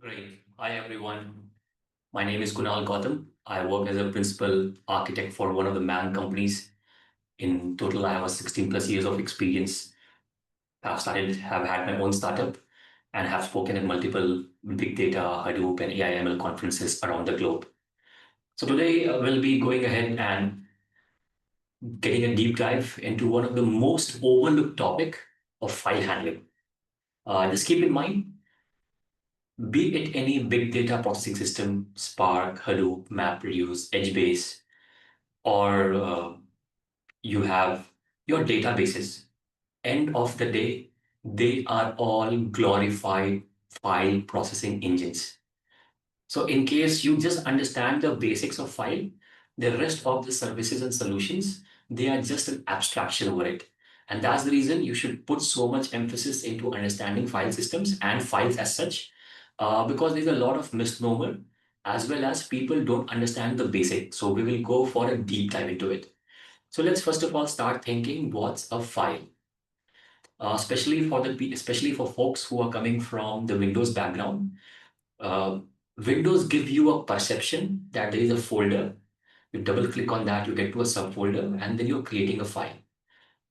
Great. Hi, everyone. My name is Kunal Gautam. I work as a principal architect for one of the MAN companies. In total, I have 16 plus years of experience. Have had my own startup and have spoken at multiple big data, Hadoop, and AI/ML conferences around the globe. So today we'll be going ahead and getting a deep dive into one of the most overlooked topic of file handling. Just keep in mind, be it any big data processing system, Spark, Hadoop, MapReduce, HBase, or you have your databases. End of the day, they are all glorified file processing engines. So in case you just understand the basics of file, the rest of the services and solutions, they are just an abstraction over it. And that's the reason you should put so much emphasis into understanding file systems and files as such, because there's a lot of misnomer as well as people don't understand the basic. So we will go for a deep dive into it. So let's first of all start thinking what's a file, especially for folks who are coming from the Windows background. Uh, Windows give you a perception that there is a folder. You double click on that, you get to a subfolder, and then you're creating a file.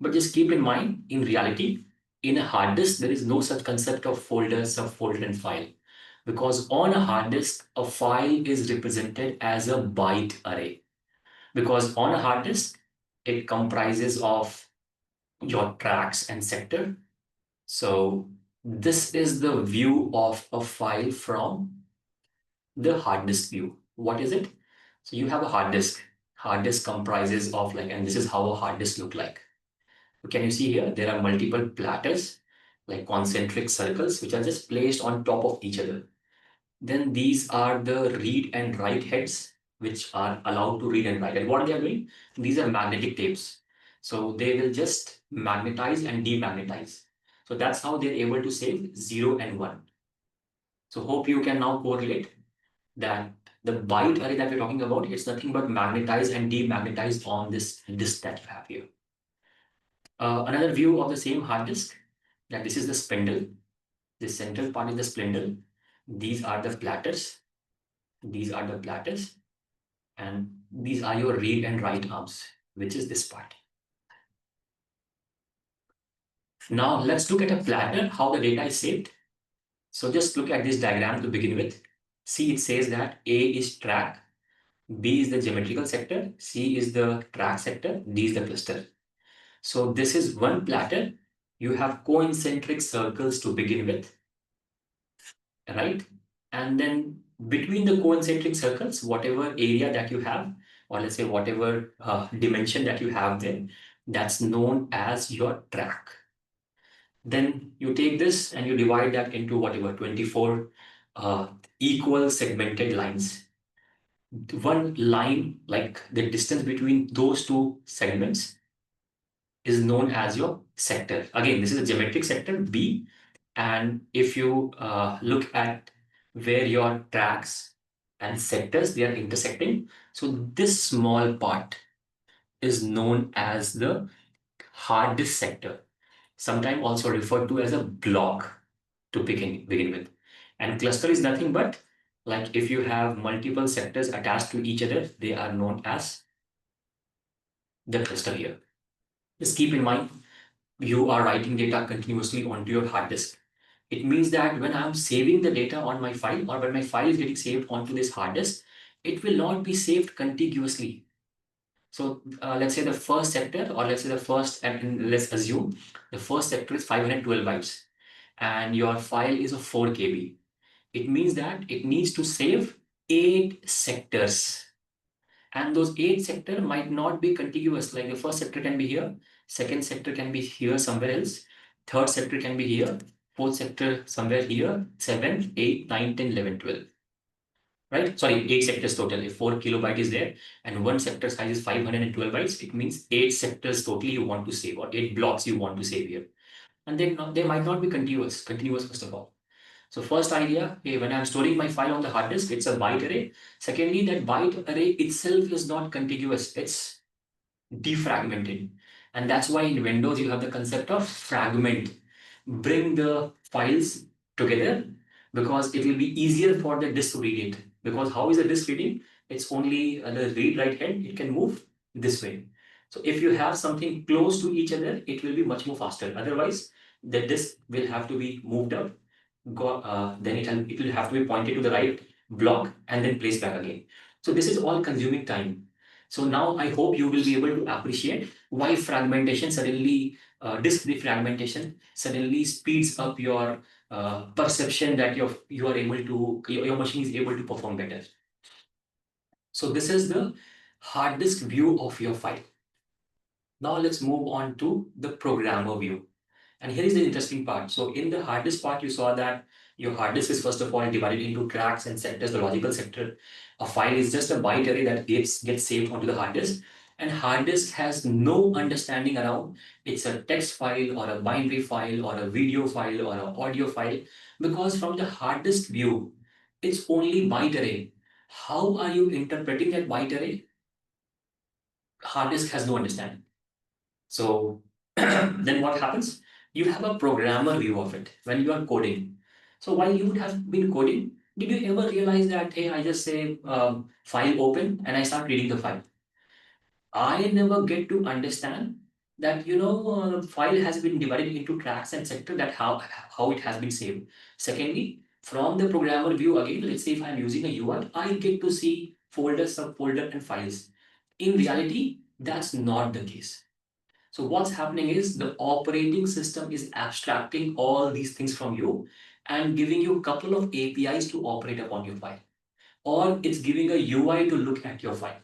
But just keep in mind, in reality, in a hard disk, there is no such concept of folder, subfolder, and file. Because on a hard disk, a file is represented as a byte array. Because on a hard disk, it comprises of your tracks and sector. So this is the view of a file from the hard disk view. What is it? So you have a hard disk. Hard disk comprises of and this is how a hard disk look like. Can you see here? There are multiple platters, like concentric circles, which are just placed on top of each other. Then these are the read and write heads, which are allowed to read and write. And what they are doing? These are magnetic tapes. So they will just magnetize and demagnetize. So that's how they're able to save 0 and 1. So hope you can now correlate that the byte array that we're talking about, it's nothing but magnetize and demagnetize on this disk that you have here. Another view of the same hard disk, that this is the spindle. The central part is the spindle. These are the platters. These are the platters. And these are your read and write arms, which is this part. Now let's look at a platter, how the data is saved. So just look at this diagram to begin with. See, it says that A is track, B is the geometrical sector, C is the track sector, D is the cluster. So this is one platter. You have concentric circles to begin with, right? And then between the concentric circles, whatever area that you have, or let's say whatever dimension that you have there, that's known as your track. Then you take this and you divide that into whatever 24 equal segmented lines. One line, like the distance between those two segments, is known as your sector. Again, this is a geometric sector, B. And if you look at where your tracks and sectors, they are intersecting. So this small part is known as the hard disk sector, sometimes also referred to as a block to begin with. And cluster is nothing but like if you have multiple sectors attached to each other, they are known as the cluster here. Just keep in mind, you are writing data continuously onto your hard disk. It means that when I'm saving the data on my file or when my file is getting saved onto this hard disk, it will not be saved contiguously. So let's say the first sector, or let's say the first, and let's assume the first sector is 512 bytes and your file is of 4 KB. It means that it needs to save 8 sectors. And those 8 sector might not be contiguous. Like the first sector can be here, second sector can be here somewhere else, third sector can be here, fourth sector somewhere here, 7, 8, 9, 10, 11, 12. Right? Sorry, 8 sectors total. If 4 kilobyte is there and one sector size is 512 bytes, it means 8 sectors totally you want to save, or 8 blocks you want to save here. And they might not be continuous first of all. So first idea, hey, when I'm storing my file on the hard disk, it's a byte array. Secondly, that byte array itself is not contiguous. It's defragmented. And that's why in Windows, you have the concept of fragment. Bring the files together because it will be easier for the disk to read it. Because how is the disk reading? It's only the read write head, it can move this way. So if you have something close to each other, it will be much more faster. Otherwise, the disk will have to be moved up, then it will have to be pointed to the right block and then placed back again. So this is all consuming time. So now I hope you will be able to appreciate why fragmentation suddenly, disk defragmentation suddenly speeds up your perception that you are able to, your machine is able to perform better. So this is the hard disk view of your file. Now let's move on to the programmer view. And here is the interesting part. So in the hard disk part, you saw that your hard disk is first of all divided into tracks and sectors, the logical sector. A file is just a byte array that gets saved onto the hard disk. And hard disk has no understanding around it's a text file or a binary file or a video file or an audio file, because from the hard disk view, it's only byte array. How are you interpreting that byte array? Hard disk has no understanding. So then what happens? You have a programmer view of it when you are coding. So while you would have been coding, did you ever realize that, hey, I just say file open and I start reading the file? I never get to understand that, file has been divided into tracks and sector, that how it has been saved. Secondly, from the programmer view again, let's say if I'm using a UI, I get to see folder, subfolder, and files. In reality, that's not the case. So what's happening is the operating system is abstracting all these things from you and giving you a couple of APIs to operate upon your file. Or it's giving a UI to look at your file.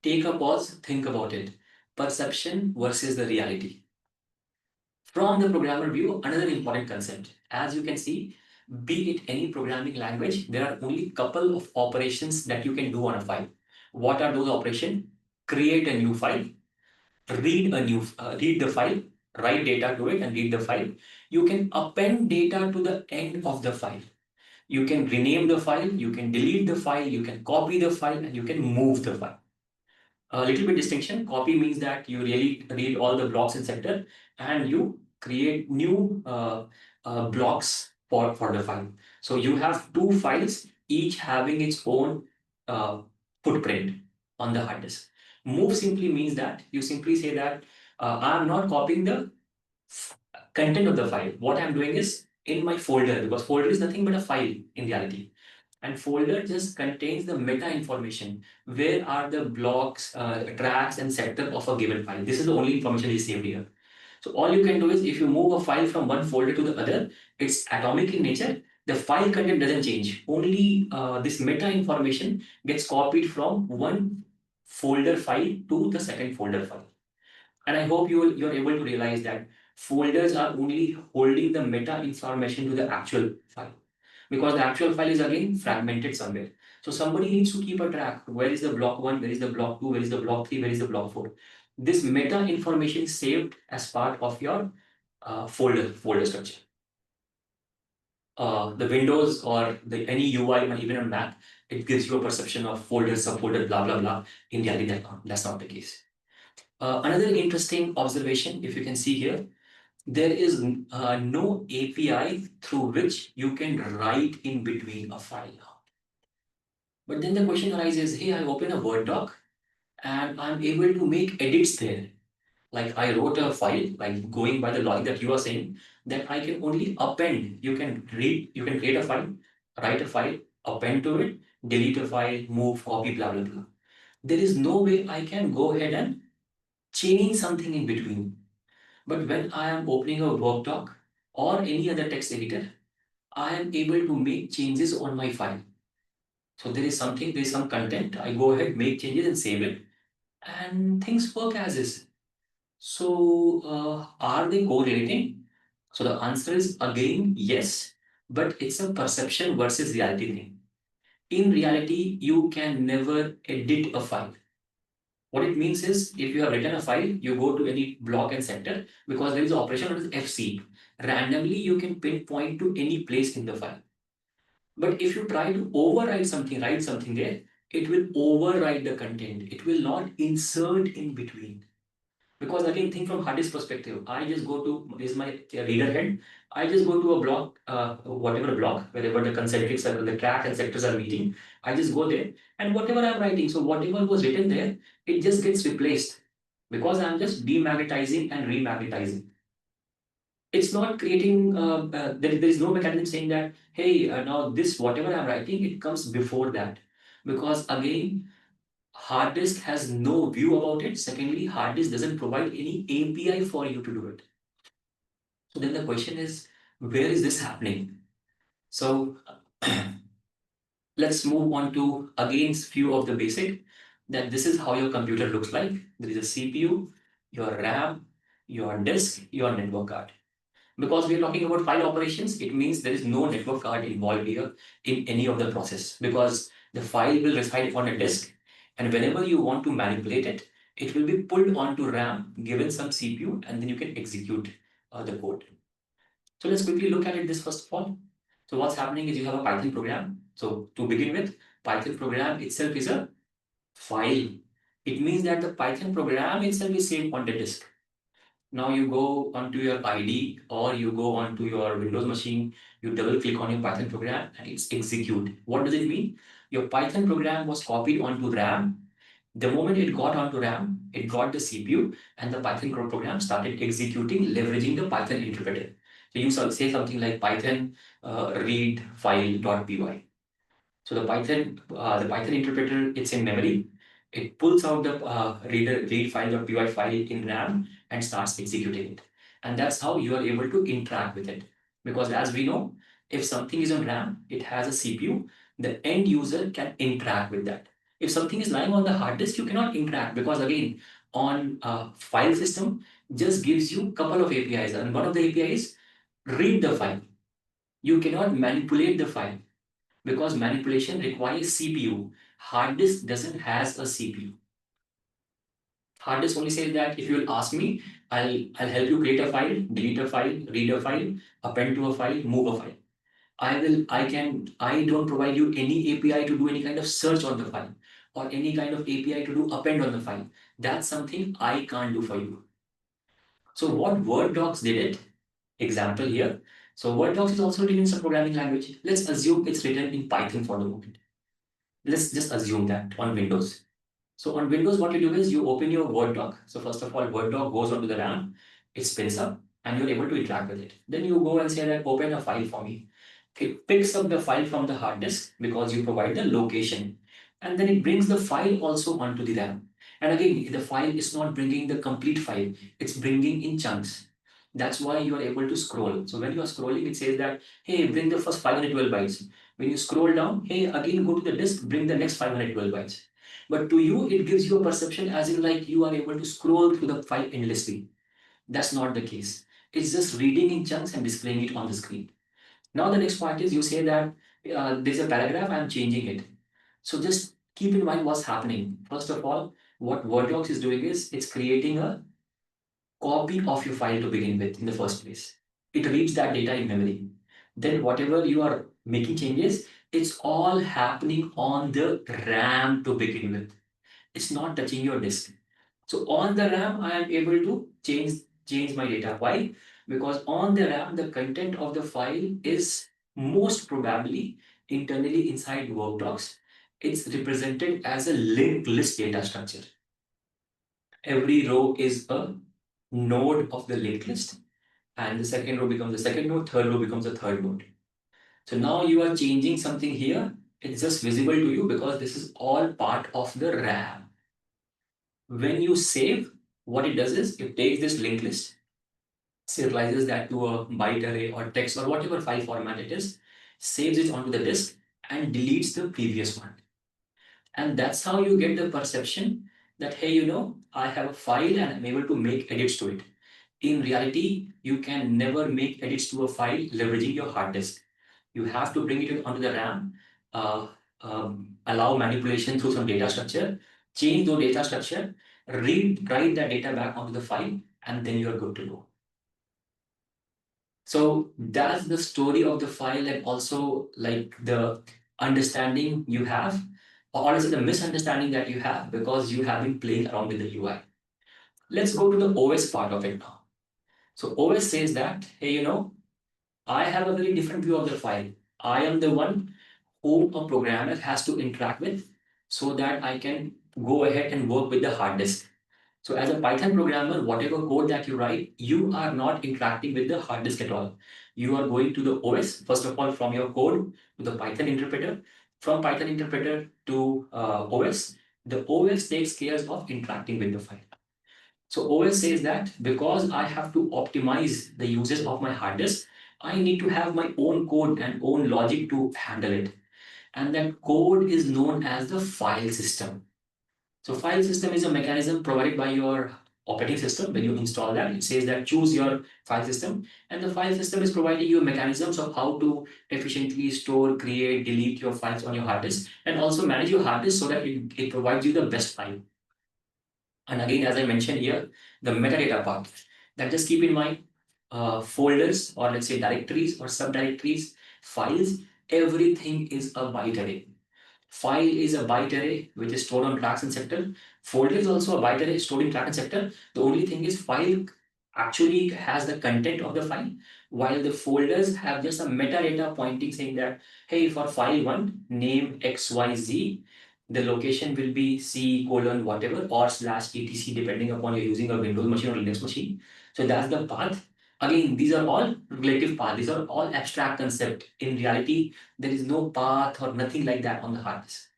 Take a pause, think about it. Perception versus the reality. From the programmer view, another important concept. As you can see, be it any programming language, there are only couple of operations that you can do on a file. What are those operations? Create a new file, read the file, write data to it and read the file. You can append data to the end of the file. You can rename the file, you can delete the file, you can copy the file, and you can move the file. A little bit distinction. Copy means that you really read all the blocks in sector and you create new blocks for the file. So you have two files, each having its own uh, footprint on the hard disk. Move simply means that you simply say that I'm not copying the content of the file. What I'm doing is in my folder, because folder is nothing but a file in reality. And folder just contains the meta information. Where are the blocks, tracks, and sector of a given file? This is the only information is saved here. So all you can do is if you move a file from one folder to the other, it's atomic in nature. The file content doesn't change. Only this meta information gets copied from one folder file to the second folder file. And I hope you're able to realize that folders are only holding the meta information to the actual file, because the actual file is again fragmented somewhere. So somebody needs to keep a track. Where is the block 1? Where is the block 2? Where is the block 3? Where is the block 4? This meta information is saved as part of your folder structure. The Windows or any UI or even a Mac, it gives you a perception of folder, subfolder, blah, blah, blah. In reality, that's not the case. Another interesting observation, if you can see here, there is no API through which you can write in between a file now. But then the question arises, hey, I open a Word doc and I'm able to make edits there. Like I wrote a file, like going by the logic that you are saying, that I can only append. You can create a file, write a file, append to it, delete a file, move, copy, blah, blah, blah. There is no way I can go ahead and change something in between. But when I am opening a Word doc or any other text editor, I am able to make changes on my file. So there is some content, I go ahead, make changes and save it, and things work as is. So are they correlating? So the answer is again yes, but it's a perception versus reality thing. In reality, you can never edit a file. What it means is if you have written a file, you go to any block and center, because there is an operation known as FC. Randomly, you can pinpoint to any place in the file. But if you try to override something, write something there, it will override the content. It will not insert in between. Because again, think from hard disk perspective. I just go to, this is my reader head. I just go to a block, whatever block, wherever the concentric circle, the track and sectors are meeting. I just go there and whatever I'm writing, so whatever was written there, it just gets replaced because I'm just demagnetizing and remagnetizing. It's not creating, there is no mechanism saying that, hey, now this, whatever I'm writing, it comes before that. Because again, hard disk has no view about it. Secondly, hard disk doesn't provide any API for you to do it. So then the question is, where is this happening? So let's move on to again few of the basic, that this is how your computer looks like. There is a CPU, your RAM, your disk, your network card. Because we are talking about file operations, it means there is no network card involved here in any of the process, because the file will reside on a disk, and whenever you want to manipulate it, it will be pulled onto RAM, given some CPU, and then you can execute the code. So let's quickly look at it this first of all. So what's happening is you have a Python program. So to begin with, Python program itself is a file. It means that the Python program itself is saved on the disk. Now you go onto your ID or you go onto your Windows machine, you double click on your Python program and it's execute. What does it mean? Your Python program was copied onto RAM. The moment it got onto RAM, it got the CPU and the Python program started executing, leveraging the Python interpreter. So you say something like Python read file.py. So the Python interpreter, it's in memory. It pulls out the read file.py file in RAM and starts executing it. And that's how you are able to interact with it. Because as we know, if something is on RAM, it has a CPU, the end user can interact with that. If something is lying on the hard disk, you cannot interact because again, on a file system just gives you a couple of APIs. And one of the APIs, read the file. You cannot manipulate the file because manipulation requires CPU. Hard disk doesn't has a CPU. Hard disk only says that if you will ask me, I'll help you create a file, delete a file, read a file, append to a file, move a file. I don't provide you any API to do any kind of search on the file or any kind of API to do append on the file. That's something I can't do for you. So what Word docs did it, example here. So Word docs is also written in some programming language. Let's assume it's written in Python for the moment. Let's just assume that on Windows. So on Windows, what you do is you open your Word doc. So first of all, Word doc goes onto the RAM, it spins up, and you're able to interact with it. Then you go and say that open a file for me. It picks up the file from the hard disk because you provide the location. And then it brings the file also onto the RAM. And again, the file is not bringing the complete file, it's bringing in chunks. That's why you are able to scroll. So when you are scrolling, it says that, hey, bring the first 512 bytes. When you scroll down, hey, again go to the disk, bring the next 512 bytes. But to you, it gives you a perception as in like you are able to scroll through the file endlessly. That's not the case. It's just reading in chunks and displaying it on the screen. Now the next point is you say that there's a paragraph, I'm changing it. So just keep in mind what's happening. First of all, what WordDocs is doing is it's creating a copy of your file to begin with in the first place. It reads that data in memory. Then whatever you are making changes, it's all happening on the RAM to begin with. It's not touching your disk. So on the RAM, I am able to change my data. Why? Because on the RAM, the content of the file is most probably internally inside workdocs. It's represented as a linked list data structure. Every row is a node of the linked list, and the second row becomes the second node, third row becomes the third node. So now you are changing something here. It's just visible to you because this is all part of the RAM. When you save, what it does is it takes this linked list, serializes that to a byte array or text or whatever file format it is, saves it onto the disk, and deletes the previous one. And that's how you get the perception that, hey, I have a file and I'm able to make edits to it. In reality, you can never make edits to a file leveraging your hard disk. You have to bring it onto the RAM, uh, allow manipulation through some data structure, change the data structure, write that data back onto the file, and then you're good to go. So that's the story of the file, and also like the understanding you have, or also the misunderstanding that you have because you have been playing around with the UI. Let's go to the OS part of it now. So OS says that, hey, I have a very different view of the file. I am the one whom a programmer has to interact with so that I can go ahead and work with the hard disk. So as a Python programmer, whatever code that you write, you are not interacting with the hard disk at all. You are going to the OS, first of all, from your code to the Python interpreter, from Python interpreter to OS. The OS takes care of interacting with the file. So OS says that because I have to optimize the uses of my hard disk, I need to have my own code and own logic to handle it. And that code is known as the file system. So file system is a mechanism provided by your operating system. When you install that, it says that choose your file system. And the file system is providing you mechanisms of how to efficiently store, create, delete your files on your hard disk, and also manage your hard disk so that it provides you the best file. And again, as I mentioned here, the metadata part, that just keep in mind folders, or let's say directories or subdirectories, files, everything is a byte array. File is a byte array which is stored on tracks and sector. Folder is also a byte array stored in track and sector. The only thing is file actually has the content of the file, while the folders have just a metadata pointing saying that, hey, for file 1, name XYZ, the location will be C colon whatever or slash etc depending upon you're using a Windows machine or Linux machine. So that's the path. Again, these are all relative path. These are all abstract concept. In reality, there is no path or nothing like that on the hard disk.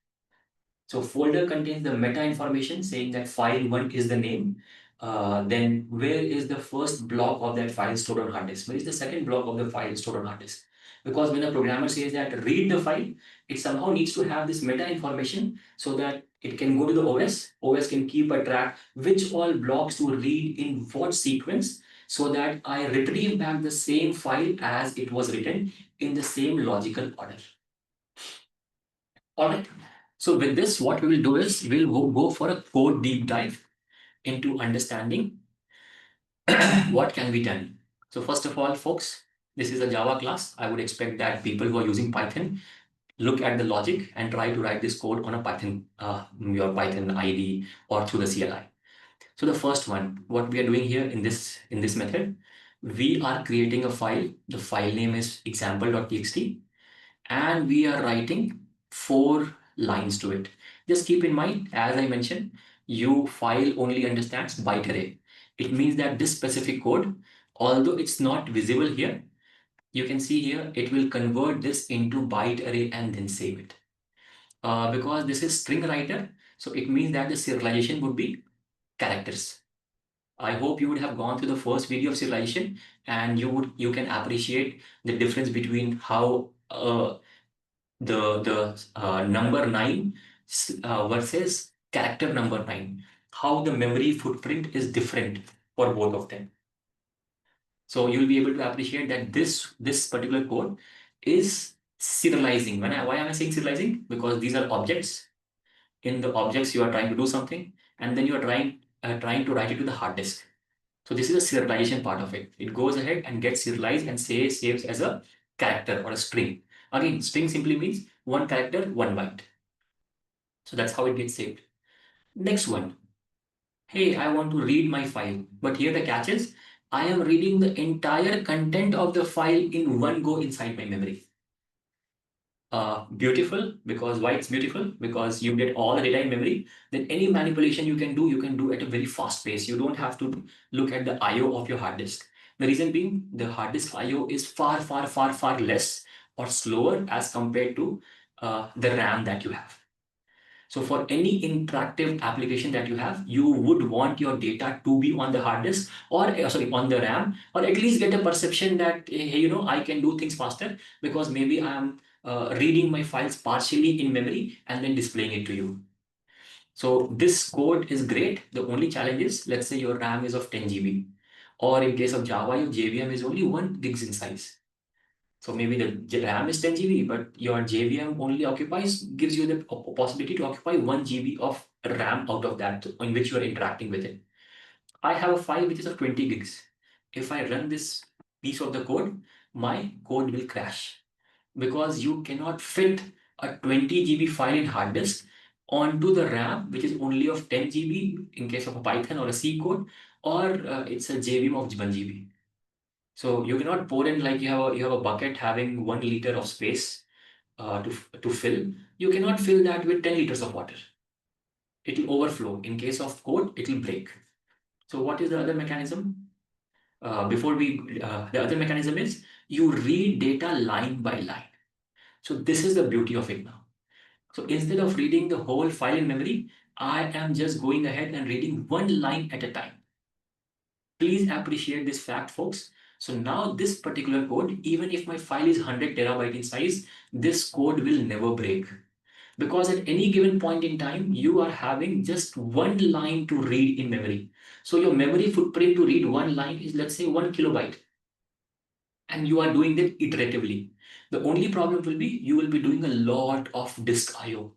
So folder contains the meta information saying that file 1 is the name. Then where is the first block of that file stored on hard disk? Where is the second block of the file stored on hard disk? Because when a programmer says that read the file, it somehow needs to have this meta information so that it can go to the OS. OS can keep a track which all blocks to read in what sequence so that I retrieve back the same file as it was written in the same logical order. All right. So with this, what we will do is we'll go for a code deep dive into understanding what can be done. So first of all, folks, this is a Java class. I would expect that people who are using Python look at the logic and try to write this code on a Python, your Python IDE or through the CLI. So the first one, what we are doing here in this method, we are creating a file. The file name is example.txt, and we are writing 4 lines to it. Just keep in mind, as I mentioned, you file only understands byte array. It means that this specific code, although it's not visible here, you can see here, it will convert this into byte array and then save it. Because this is string writer, so it means that the serialization would be characters. I hope you would have gone through the first video of serialization and you can appreciate the difference between how the number 9 versus character number 9, how the memory footprint is different for both of them. So you'll be able to appreciate that this particular code is serializing. Why am I saying serializing? Because these are objects. In the objects, you are trying to do something, and then you are trying to write it to the hard disk. So this is a serialization part of it. It goes ahead and gets serialized and saves as a character or a string. Again, string simply means one character, one byte. So that's how it gets saved. Next one. Hey, I want to read my file. But here the catch is, I am reading the entire content of the file in one go inside my memory. Beautiful, because why it's beautiful? Because you get all the data in memory. Then any manipulation you can do at a very fast pace. You don't have to look at the I/O of your hard disk. The reason being, the hard disk I/O is far, far, far, far less or slower as compared to the RAM that you have. So for any interactive application that you have, you would want your data to be on the hard disk or sorry, on the RAM, or at least get a perception that, hey, I can do things faster because maybe I'm reading my files partially in memory and then displaying it to you. So this code is great. The only challenge is, let's say your RAM is of 10 GB, or in case of Java, your JVM is only 1 gigs in size. So maybe the RAM is 10 GB, but your JVM only gives you the possibility to occupy 1 GB of RAM out of that in which you are interacting with it. I have a file which is of 20 gigs. If I run this piece of the code, my code will crash because you cannot fit a 20 GB file in hard disk onto the RAM, which is only of 10 GB in case of a Python or a C code, or it's a JVM of 1 GB. So you cannot pour in like you have a bucket having 1 liter of space to fill. You cannot fill that with 10 liters of water. It will overflow. In case of code, it will break. So what is the other mechanism? The other mechanism is you read data line by line. So this is the beauty of it now. So instead of reading the whole file in memory, I am just going ahead and reading one line at a time. Please appreciate this fact, folks. So now this particular code, even if my file is 100 terabyte in size, this code will never break. Because at any given point in time, you are having just one line to read in memory. So your memory footprint to read one line is, let's say, 1 kilobyte. And you are doing that iteratively. The only problem will be you will be doing a lot of disk IO.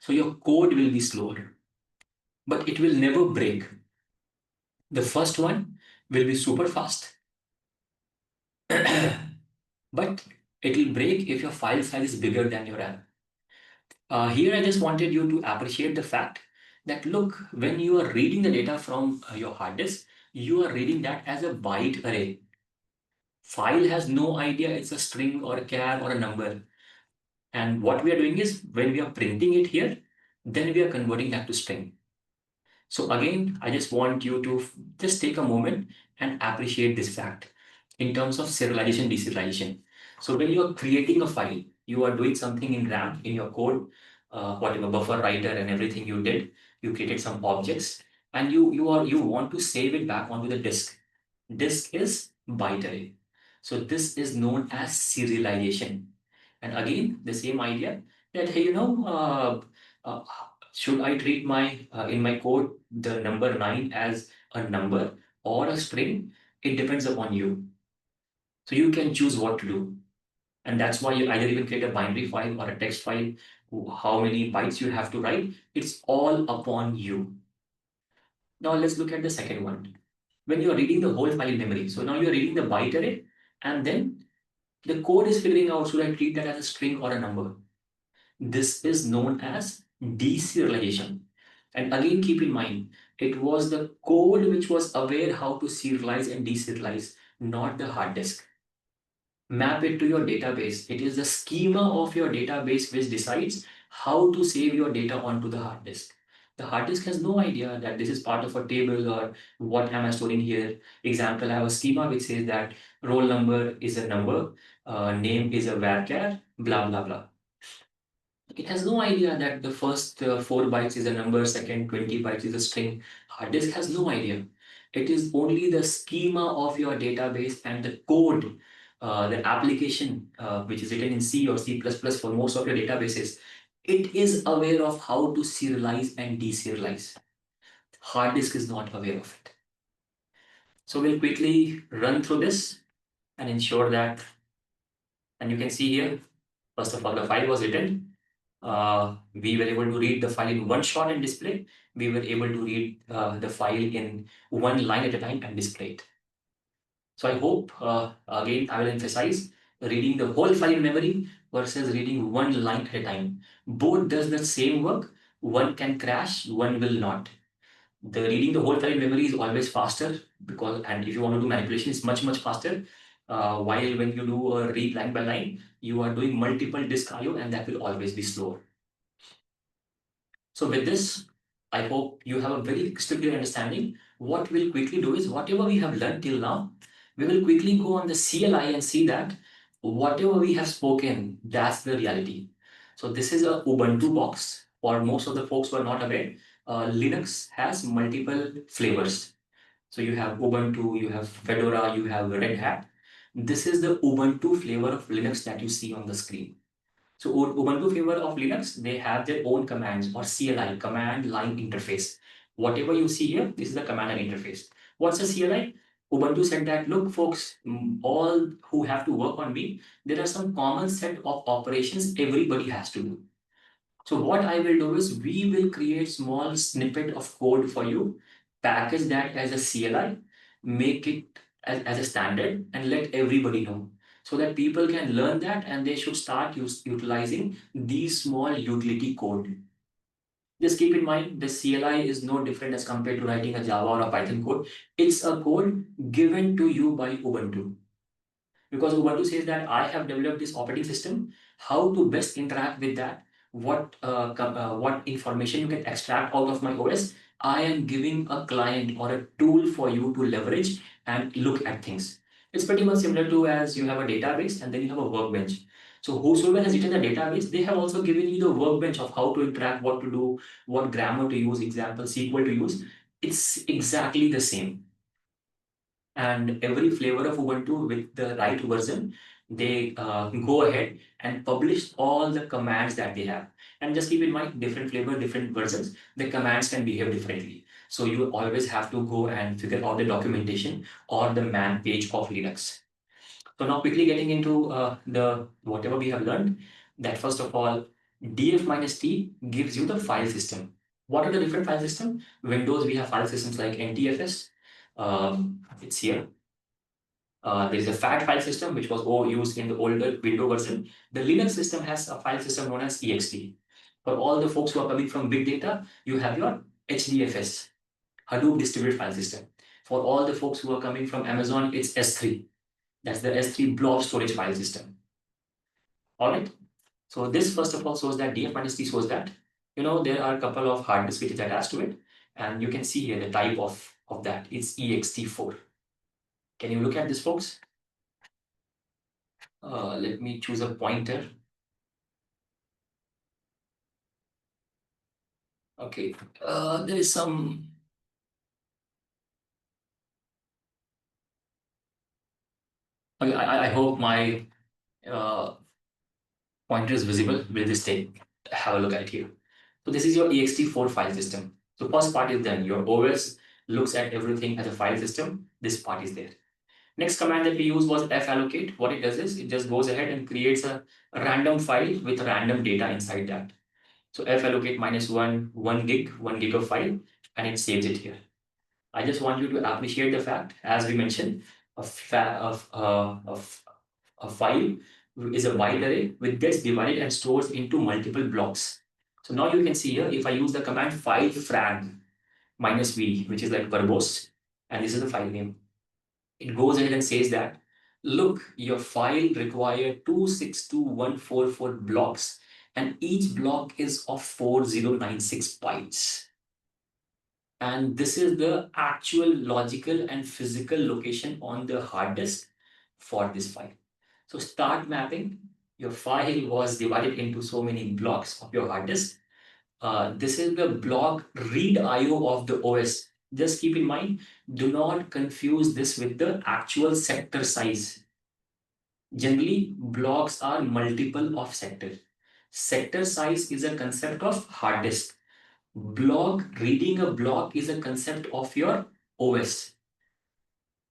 So your code will be slower, but it will never break. The first one will be super fast, but it will break if your file size is bigger than your RAM. Here, I just wanted you to appreciate the fact that look, when you are reading the data from your hard disk, you are reading that as a byte array. File has no idea it's a string or a char or a number. And what we are doing is when we are printing it here, then we are converting that to string. So again, I just want you to just take a moment and appreciate this fact in terms of serialization, deserialization. So when you are creating a file, you are doing something in RAM, in your code, whatever buffer writer and everything you did, you created some objects and you want to save it back onto the disk. Disk is byte array. So this is known as serialization. And again, the same idea that, hey, should I treat my in my code the number 9 as a number or a string? It depends upon you. So you can choose what to do. And that's why you either even create a binary file or a text file, how many bytes you have to write. It's all upon you. Now let's look at the second one. When you're reading the whole file in memory. So now you're reading the byte array and then the code is figuring out should I treat that as a string or a number. This is known as deserialization. And again, keep in mind, it was the code which was aware how to serialize and deserialize, not the hard disk. Map it to your database. It is the schema of your database which decides how to save your data onto the hard disk. The hard disk has no idea that this is part of a table or what am I storing here. Example, I have a schema which says that roll number is a number, name is a varchar, blah, blah, blah. It has no idea that the first 4 bytes is a number, second 20 bytes is a string. Hard disk has no idea. It is only the schema of your database and the code, the application which is written in C or C++ for most of your databases. It is aware of how to serialize and deserialize. Hard disk is not aware of it. So we'll quickly run through this and ensure that, and you can see here, first of all, the file was written. We were able to read the file in one shot and display. We were able to read the file in one line at a time and display it. So I hope, again, I will emphasize reading the whole file in memory versus reading one line at a time. Both does the same work. One can crash, one will not. The reading the whole file in memory is always faster because, and if you want to do manipulation, it's much, much faster. While when you do a read line by line, you are doing multiple disk IO and that will always be slower. So with this, I hope you have a very crystal clear understanding. What we'll quickly do is whatever we have learned till now, we will quickly go on the CLI and see that whatever we have spoken, that's the reality. So this is a Ubuntu box. For most of the folks who are not aware, Linux has multiple flavors. So you have Ubuntu, you have Fedora, you have Red Hat. This is the Ubuntu flavor of Linux that you see on the screen. So Ubuntu flavor of Linux, they have their own commands or CLI, command line interface. Whatever you see here, this is the command line interface. What's a CLI? Ubuntu said that, look, folks, all who have to work on me, there are some common set of operations everybody has to do. So what I will do is we will create small snippet of code for you, package that as a CLI, make it as a standard and let everybody know so that people can learn that and they should start utilizing these small utility code. Just keep in mind the CLI is no different as compared to writing a Java or a Python code. It's a code given to you by Ubuntu. Because Ubuntu says that I have developed this operating system, how to best interact with that, what information you can extract out of my OS. I am giving a client or a tool for you to leverage and look at things. It's pretty much similar to as you have a database and then you have a workbench. So whosoever has written the database, they have also given you the workbench of how to interact, what to do, what grammar to use, example, SQL to use. It's exactly the same, and every flavor of Ubuntu with the right version, they go ahead and publish all the commands that they have. And just keep in mind, different flavor, different versions, the commands can behave differently. So you always have to go and figure out the documentation or the man page of Linux. So now quickly getting into the whatever we have learned, that first of all, df minus t gives you the file system. What are the different file system? Windows, we have file systems like NTFS. It's here. There is a FAT file system, which was used in the older Windows version. The Linux system has a file system known as ext. For all the folks who are coming from big data, you have your HDFS, Hadoop Distributed File System. For all the folks who are coming from Amazon, it's S3. That's the S3 blob storage file system. All right. So this first of all shows that df minus t shows that there are a couple of hard disk which is attached to it, and you can see here the type of that. It's ext4. Can you look at this, folks? Let me choose a pointer. Okay, there is some. Okay, I hope my uh, pointer is visible. Will this take? Have a look at it here. So this is your ext4 file system. So first part is done. Your OS looks at everything as a file system. This part is there. Next command that we use was fallocate. What it does is it just goes ahead and creates a random file with random data inside that. So fallocate -1 gig, 1 gig of file, and it saves it here. I just want you to appreciate the fact, as we mentioned, a file is a byte array which gets divided and stores into multiple blocks. So now you can see here, if I use the command file frag -v, which is like verbose, and this is the file name, it goes ahead and says that, look, your file required 262144 blocks, and each block is of 4096 bytes. And this is the actual logical and physical location on the hard disk for this file. So start mapping. Your file was divided into so many blocks of your hard disk. This is the block read IO of the OS. Just keep in mind, do not confuse this with the actual sector size. Generally, blocks are multiple of sector. Sector size is a concept of hard disk. Reading a block is a concept of your OS.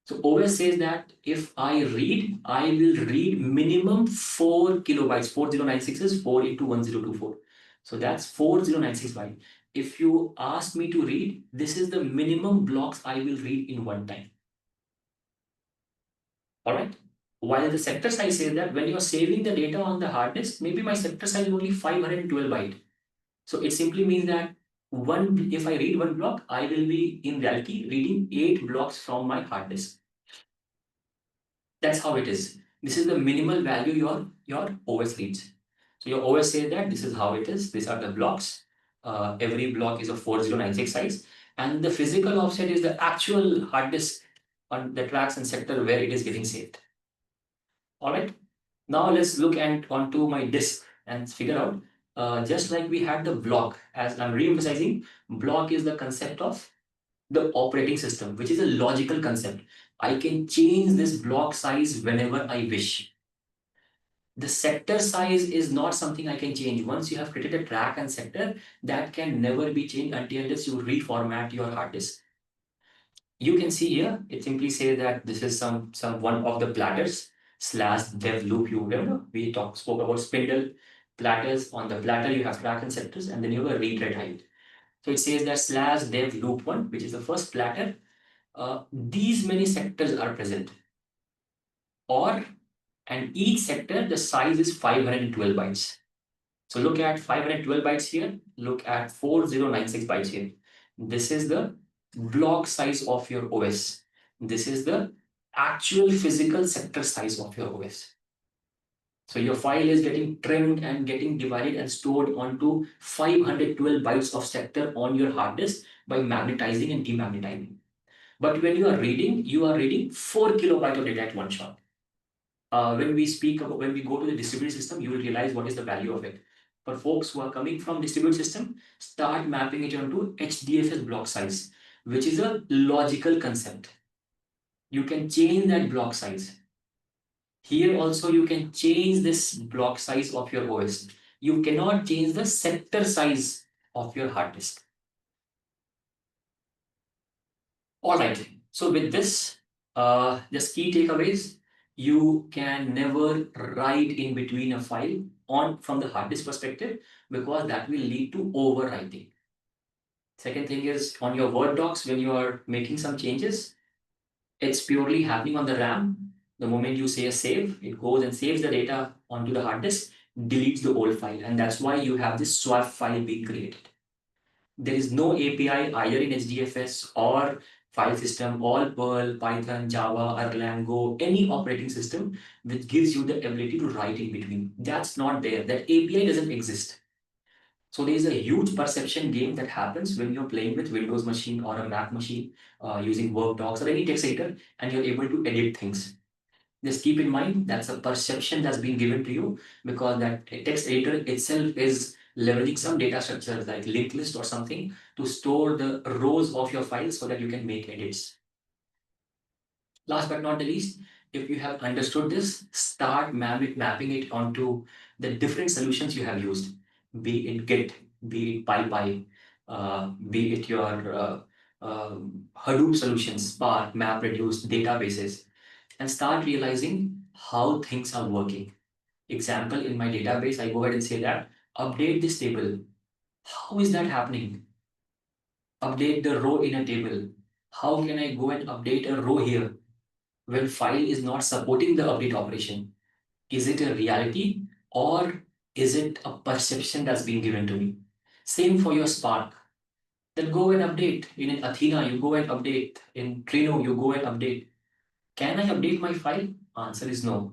So OS says that if I read, I will read minimum 4 kilobytes. 4096 is 4 into 1024. So that's 4096 bytes. If you ask me to read, this is the minimum blocks I will read in one time. All right. While the sector size says that when you're saving the data on the hard disk, maybe my sector size is only 512 byte. So it simply means that if I read one block, I will be in reality reading 8 blocks from my hard disk. That's how it is. This is the minimal value your OS reads. So your OS says that this is how it is. These are the blocks. Every block is a 4096 size. And the physical offset is the actual hard disk on the tracks and sector where it is getting saved. All right. Now let's look at onto my disk and figure out, just like we had the block, as I'm re-emphasizing, block is the concept of the operating system, which is a logical concept. I can change this block size whenever I wish. The sector size is not something I can change. Once you have created a track and sector, that can never be changed until unless you reformat your hard disk. You can see here, it simply says that this is some one of the platters slash dev loop. You remember we spoke about spindle platters. On the platter you have track and sectors, and then you have a read write height. So it says that slash dev loop one, which is the first platter. These many sectors are present, or and each sector the size is 512 bytes. So look at 512 bytes here. Look at 4096 bytes here. This is the block size of your OS. This is the actual physical sector size of your OS. So your file is getting trimmed and getting divided and stored onto 512 bytes of sector on your hard disk by magnetizing and demagnetizing. But when you are reading 4 kilobyte of data at one shot. When we go to the distributed system, you will realize what is the value of it. For folks who are coming from distributed system, start mapping it onto HDFS block size, which is a logical concept. You can change that block size. Here also you can change this block size of your OS. You cannot change the sector size of your hard disk. All right. So with this, just key takeaways. You can never write in between a file on from the hard disk perspective because that will lead to overwriting. Second thing is on your Word docs when you are making some changes, it's purely happening on the RAM. The moment you say a save, it goes and saves the data onto the hard disk, deletes the old file, and that's why you have this swap file being created. There is no API either in HDFS or file system, all Perl, Python, Java, Erlang, Go, any operating system which gives you the ability to write in between. That's not there. That API doesn't exist. So there is a huge perception game that happens when you're playing with Windows machine or a Mac machine using workdocs or any text editor and you're able to edit things. Just keep in mind that's a perception that's been given to you because that text editor itself is leveraging some data structures like linked list or something to store the rows of your files so that you can make edits. Last but not the least, if you have understood this, start mapping it onto the different solutions you have used, be it Git, be it PyPy, be it your Hadoop solutions, Spark, MapReduce, databases, and start realizing how things are working. Example, in my database, I go ahead and say that update this table. How is that happening? Update the row in a table. How can I go and update a row here when file is not supporting the update operation? Is it a reality or is it a perception that's being given to me? Same for your Spark. Then go and update. In Athena, you go and update. In Trino, you go and update. Can I update my file? Answer is no.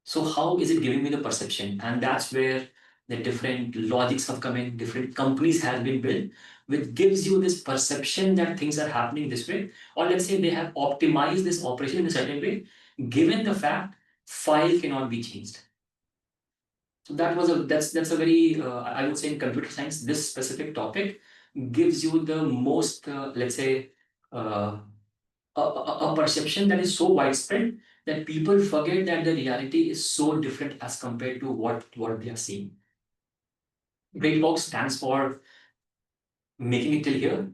So how is it giving me the perception? And that's where the different logics have come in, different companies have been built, which gives you this perception that things are happening this way. Or let's say they have optimized this operation in a certain way, given the fact file cannot be changed. So that's a very I would say in computer science, this specific topic gives you the most let's say a perception that is so widespread that people forget that the reality is so different as compared to what they are seeing. Great Box stands for making it till here,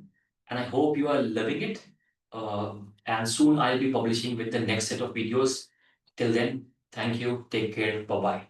and I hope you are loving it. And soon I'll be publishing with the next set of videos. Till then, thank you, take care, bye bye.